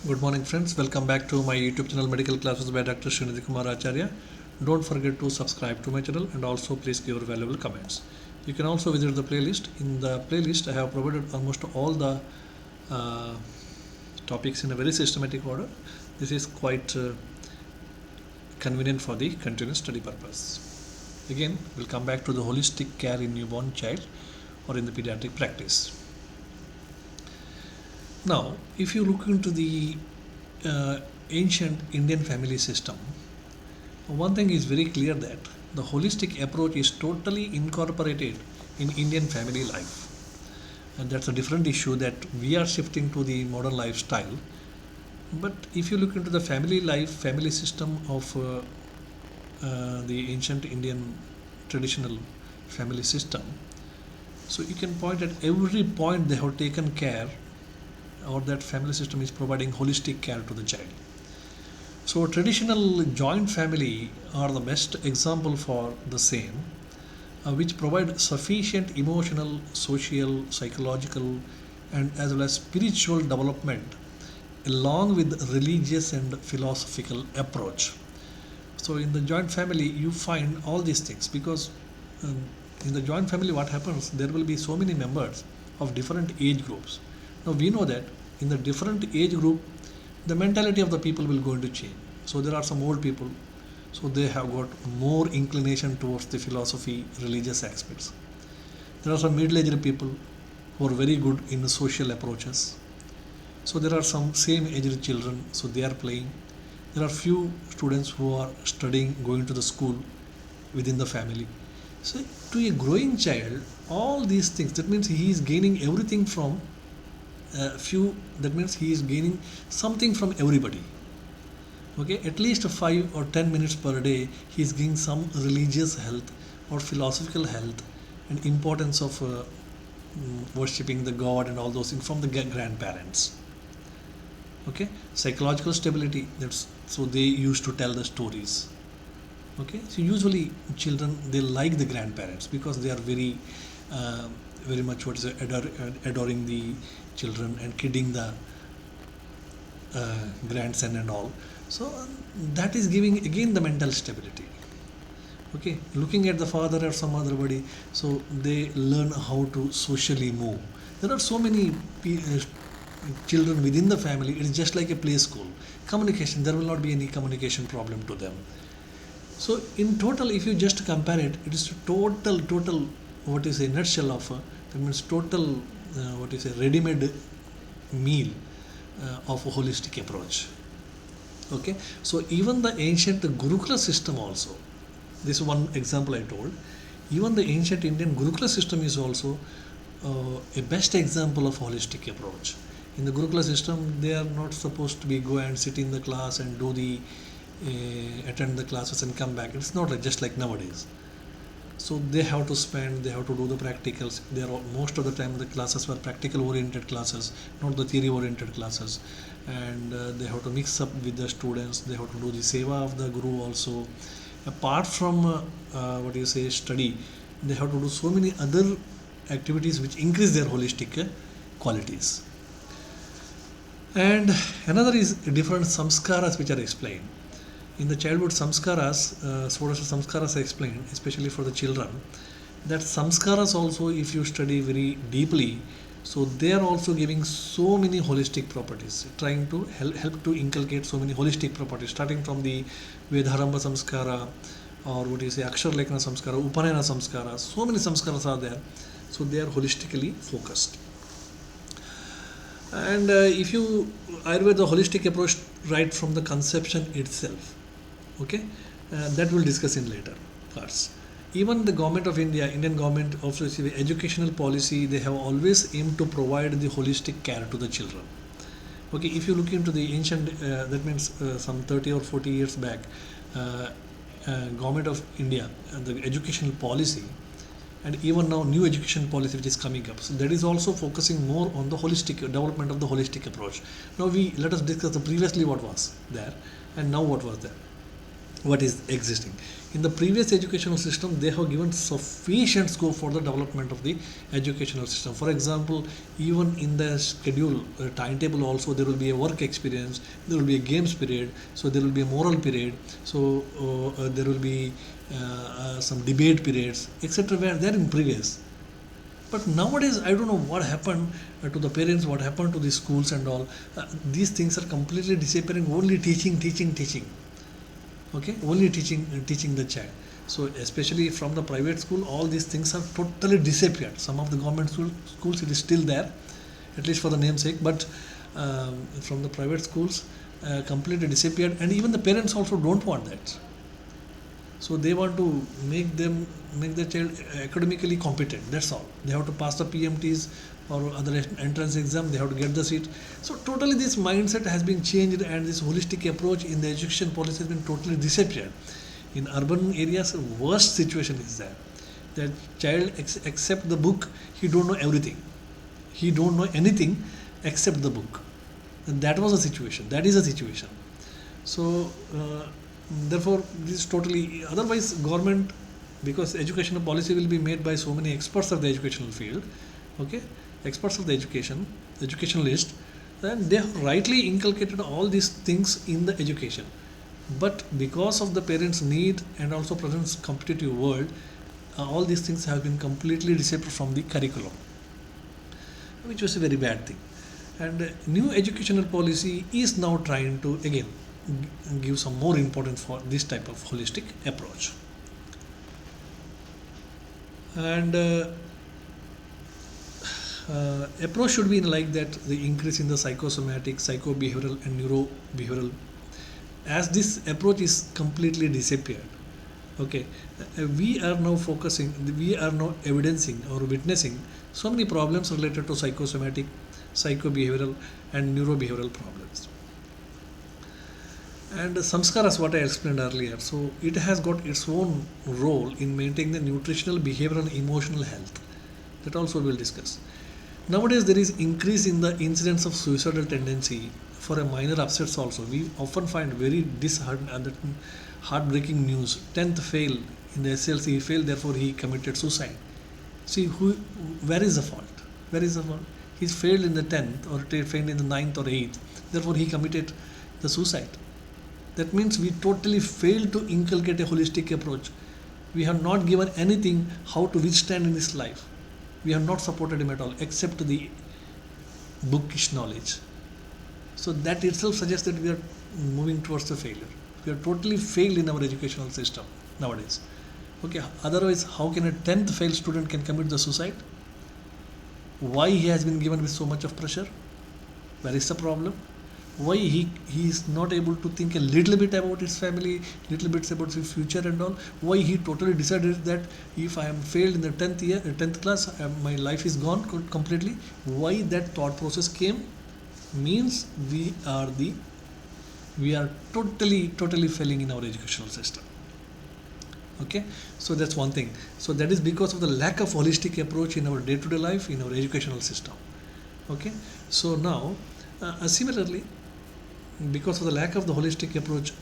Good morning, friends. Welcome back to my YouTube channel Medical Classes by Dr. Srinidhi Kumar Acharya. Don't forget to subscribe to my channel and also please give your valuable comments. You can also visit the playlist. In the playlist, I have provided almost all the uh, topics in a very systematic order. This is quite convenient for the continuous study purpose. Again, we'll come back to the holistic care in newborn child or in the pediatric practice. Now, if you look into the ancient Indian family system, one thing is very clear that the holistic approach is totally incorporated in Indian family life. And that's a different issue that we are shifting to the modern lifestyle. But if you look into the family life, family system of the ancient Indian traditional family system, so you can point at every point they have taken care, or that family system is providing holistic care to the child. So traditional joint family are the best example for the same, which provide sufficient emotional, social, psychological, and as well as spiritual development, along with religious and philosophical approach. So in the joint family, you find all these things because um, in the joint family, what happens? There will be so many members of different age groups. Now we know that in the different age group, the mentality of the people will going to change. So there are some old people, so they have got more inclination towards the philosophy, religious aspects. There are some middle-aged people who are very good in the social approaches. So there are some same-aged children, so they are playing. There are few students who are studying, going to the school within the family. So to a growing child, all these things, that means he is gaining everything from few, that means he is gaining something from everybody. Okay, at least 5 or 10 minutes per day he is gaining some religious health or philosophical health and importance of worshipping the god and all those things from the grandparents. Okay, psychological stability, that's so they used to tell the stories. Okay, so usually children, they like the grandparents because they are uh, very much what is it, adoring the children and kidding the grandson and all. So that is giving again the mental stability. Okay, looking at the father or some other body, so they learn how to socially move. There are so many children within the family. It is just like a play school. Communication, there will not be any communication problem to them. So in total, if you just compare it, it is total what is a nutshell of that means total what is a ready-made meal of a holistic approach. Okay, so even the ancient Gurukula system also, this is one example I told. Even the ancient Indian Gurukula system is also a best example of holistic approach. In the Gurukula system, they are not supposed to be go and sit in the class and do the attend the classes and come back. It's not like, just like nowadays. So they have to spend, they have to do the practicals. They are most of the time the classes were practical oriented classes, not the theory oriented classes. And they have to mix up with the students. They have to do the seva of the guru also. Apart from what you say study, they have to do so many other activities which increase their holistic qualities. And another is different samskaras which are explained. In the childhood samskaras, Sodasha samskaras are explained, especially for the children, that samskaras also, if you study very deeply, so they are also giving so many holistic properties, trying to help to inculcate so many holistic properties, starting from the Vedharamba samskara, or what you say, Akshar Lekana samskara, Upanayana samskara, so many samskaras are there, so they are holistically focused. And if you Ayurveda, the holistic approach right from the conception itself, okay, that we'll discuss in later parts. Even the government of India, Indian government also educational policy, they have always aimed to provide the holistic care to the children. Okay, if you look into the ancient, that means some 30 or 40 years back, government of India, the educational policy, and even now new education policy which is coming up, so that is also focusing more on the holistic development of the holistic approach. Now we let us discuss the previously what was there and now what was there. what is existing. In the previous educational system, they have given sufficient scope for the development of the educational system. For example, even in the schedule timetable also, there will be a work experience, there will be a games period, so there will be a moral period, so there will be some debate periods, etc. were there in previous. But nowadays, I don't know what happened to the parents, what happened to the schools and all. These things are completely disappearing. Only teaching. Okay, only teaching the child. So especially from the private school, all these things have totally disappeared. Some of the government schools, it is still there, at least for the namesake. But from the private schools, completely disappeared, and even the parents also don't want that. So they want to make the child academically competent. That's all. They have to pass the PMTs or other entrance exam. They have to get the seat. So totally this mindset has been changed, and this holistic approach in the education policy has been totally disappeared. In urban areas, worst situation is there. That child except the book, he don't know everything. He don't know anything except the book. And that was a situation. That is a situation. So therefore, this is totally otherwise government, because educational policy will be made by so many experts of the educational field. Okay, experts of the educationalist, then they have rightly inculcated all these things in the education. But because of the parents' need and also present competitive world, all these things have been completely disappeared from the curriculum, which was a very bad thing. And new educational policy is now trying to again give some more importance for this type of holistic approach. And approach should be like that: the increase in the psychosomatic, psychobehavioral, and neurobehavioral. As this approach is completely disappeared, okay, we are now evidencing or witnessing so many problems related to psychosomatic, psychobehavioral, and neurobehavioral problems. And samskaras, what I explained earlier, so it has got its own role in maintaining the nutritional, behavioral, and emotional health. That also we'll discuss. Nowadays, there is increase in the incidence of suicidal tendency for a minor upsets also. We often find very disheartening and heartbreaking news. 10th fail in the SLC, he failed, therefore he committed suicide. See, where is the fault? Where is the fault? He's failed in the 10th or failed in the 9th or 8th, therefore he committed the suicide. That means we totally failed to inculcate a holistic approach. We have not given anything how to withstand in this life. We have not supported him at all, except the bookish knowledge. So that itself suggests that we are moving towards the failure. We are totally failed in our educational system nowadays. Okay, otherwise, how can a 10th failed student can commit the suicide? Why he has been given with so much of pressure? Where is the problem? Why he is not able to think a little bit about his family, little bits about his future and all? Why he totally decided that if I am failed in the 10th class, my life is gone completely? Why that thought process came? Means we are totally failing in our educational system. Okay, so that's one thing. So that is because of the lack of holistic approach in our day-to-day life, in our educational system. Okay, so now similarly, because of the lack of the holistic approach,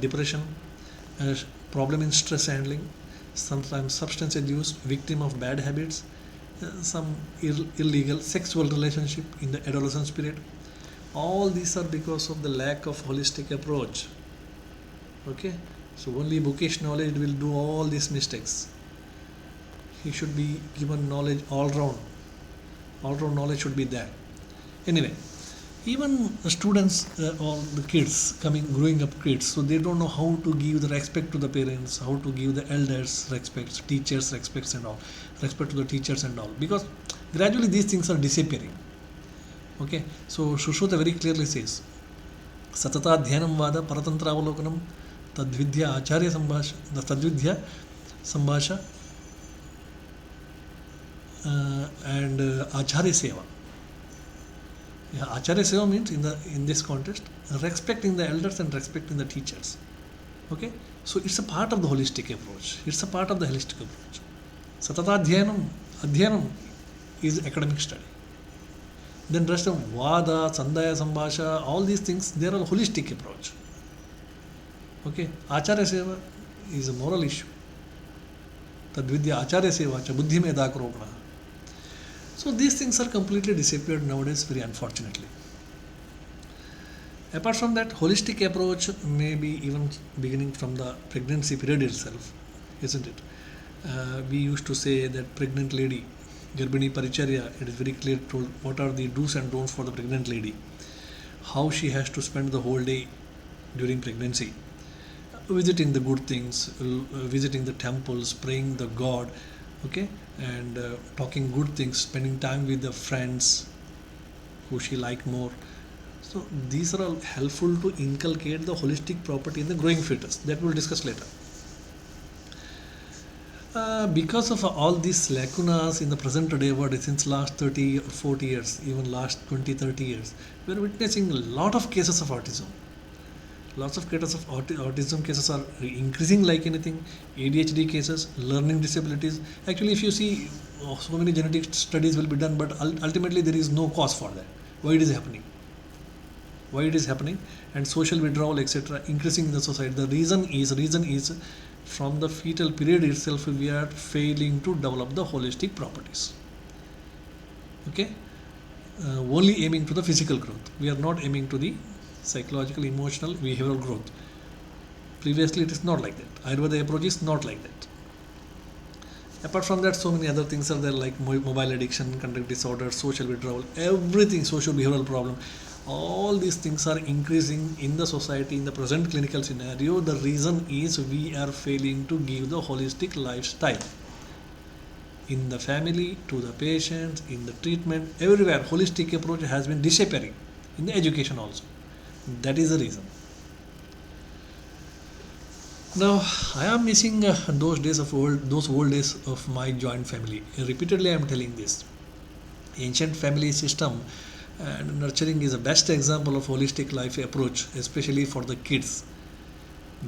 depression, problem in stress handling, sometimes substance abuse, victim of bad habits, some illegal sexual relationship in the adolescence period. All these are because of the lack of holistic approach. Okay, so only bookish knowledge will do all these mistakes. He should be given knowledge all round knowledge should be there. Anyway, even the students or the kids growing up kids, so they don't know how to give the respect to the parents, how to give the elders respect, teachers respects and all, respect to the teachers and all, because gradually these things are disappearing. Okay, so Shushruta very clearly says, Satata Dhyanam Vada Paratantra Avalokanam Tadvidya Acharya Sambhasha, the Tadvidya Sambhasha and Acharya Seva. Yeah, Acharya Seva means in this context, respecting the elders and respecting the teachers. Okay, so it's a part of the holistic approach. It's a part of the holistic approach. Satata Adhyanam is academic study. Then rest of Vada, Sandaya, Sambhasha, all these things, they are a holistic approach. Okay, Acharya Seva is a moral issue. Tadvidya Acharya Seva cha buddhi meda krogna. So these things are completely disappeared nowadays, very unfortunately. Apart from that, holistic approach may be even beginning from the pregnancy period itself, isn't it? We used to say that pregnant lady, Garbhini Paricharya, it is very clear told what are the do's and don'ts for the pregnant lady, how she has to spend the whole day during pregnancy, visiting the good things, visiting the temples, praying the God, okay, and talking good things, spending time with the friends who she like more. So these are all helpful to inculcate the holistic property in the growing fetus. That we'll discuss later. Because of all these lacunas in the present day world since last 30 or 40 years, even last 20, 30 years, we are witnessing a lot of cases of autism. Lots of cases of autism cases are increasing like anything. ADHD cases, learning disabilities. Actually, if you see, so many genetic studies will be done, but ultimately there is no cause for that. Why it is happening? Why it is happening? And social withdrawal, etc., increasing in the society. The reason is from the fetal period itself we are failing to develop the holistic properties. Okay, only aiming to the physical growth. We are not aiming to the psychological, emotional, behavioral growth. Previously, it is not like that. Ayurveda approach is not like that. Apart from that, so many other things are there like mobile addiction, conduct disorder, social withdrawal, everything, social behavioral problem. All these things are increasing in the society in the present clinical scenario. The reason is we are failing to give the holistic lifestyle in the family, to the patients, in the treatment, everywhere. Holistic approach has been disappearing in the education also. That is the reason. Now I am missing those old days of my joint family. Repeatedly I am telling this. Ancient family system and nurturing is the best example of holistic life approach, especially for the kids.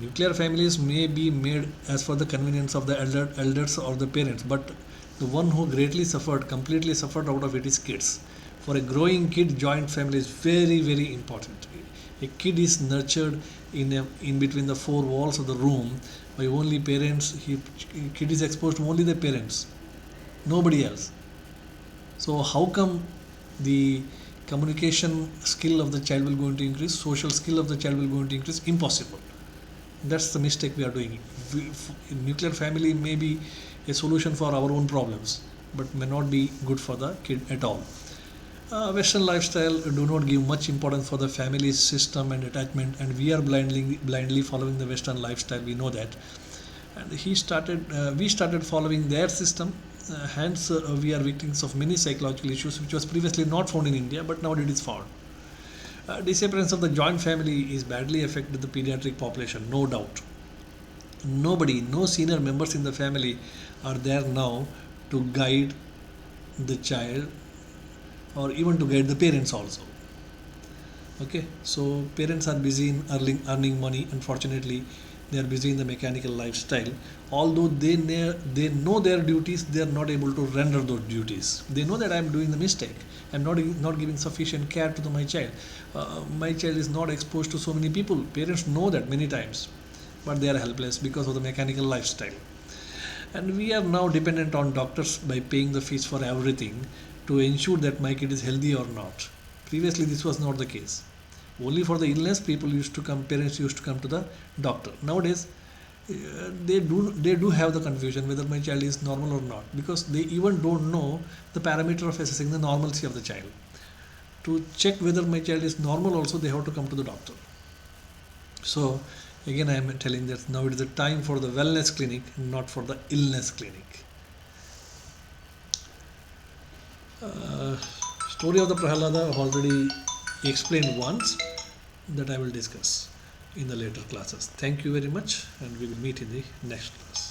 Nuclear families may be made as for the convenience of the elders or the parents, but the one who completely suffered out of it is kids. For a growing kid, joint family is very, very important. A kid is nurtured in between the four walls of the room by only parents. Kid is exposed to only the parents, nobody else. So how come the communication skill of the child will going to increase, social skill of the child will going to increase? Impossible. That's the mistake we are doing. Nuclear family may be a solution for our own problems, but may not be good for the kid at all. Western lifestyle do not give much importance for the family system and attachment, and we are blindly following the Western lifestyle. We know that, and we started following their system. Hence, we are victims of many psychological issues which was previously not found in India, but now it is found. Disappearance of the joint family is badly affected the pediatric population, no doubt. No senior members in the family are there now to guide the child or even to guide the parents also. Okay, so parents are busy in earning money. Unfortunately, they are busy in the mechanical lifestyle. Although they know their duties, they are not able to render those duties. They know that I am doing the mistake. I am not giving sufficient care to my child. My child is not exposed to so many people. Parents know that many times, but they are helpless because of the mechanical lifestyle. And we are now dependent on doctors by paying the fees for everything to ensure that my kid is healthy or not. Previously, this was not the case. Only for the illness, parents used to come to the doctor. Nowadays, they do have the confusion whether my child is normal or not, because they even don't know the parameter of assessing the normalcy of the child. To check whether my child is normal also, they have to come to the doctor. So again, I am telling that now it is the time for the wellness clinic, not for the illness clinic. Story of the Prahalada I have already explained once, that I will discuss in the later classes. Thank you very much, and we will meet in the next class.